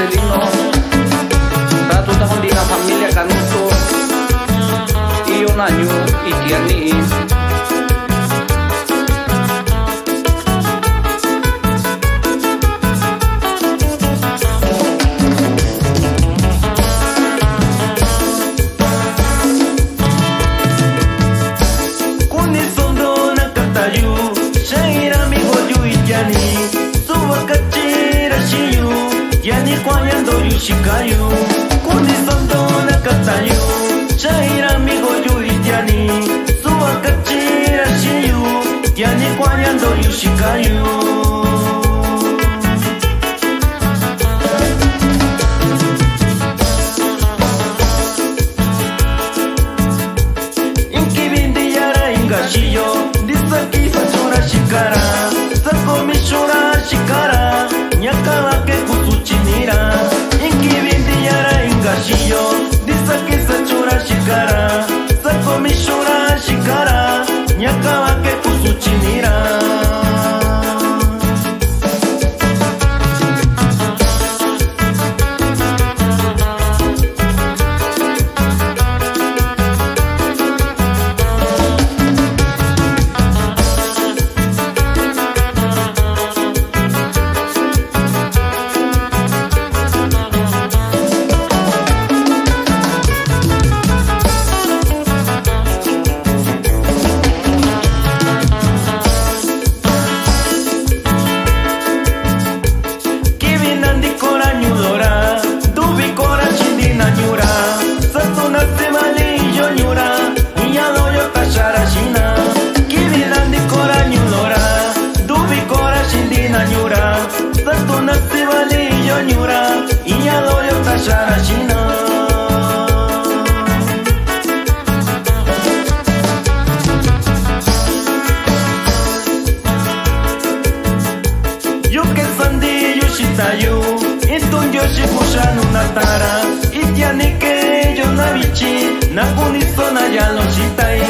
Marcelino, Ratu Tahundina familia Canuto, y un año y Tiani. Yani kwanyando yushikayu Kuni sondona katayu Shaira migo yuitiani Suwakachira shiyu Yani kwanyando yushikayu Inki bindi yara ingashiyo Disaki sachura shikara Sako mishura shikara Nyakawa ke kusuchinira Inki bindi yara ingashiyo Disaki sachura shikara Sako mishura shikara Nyakawa ke kusuchinira Nakuni sona ya lo shitai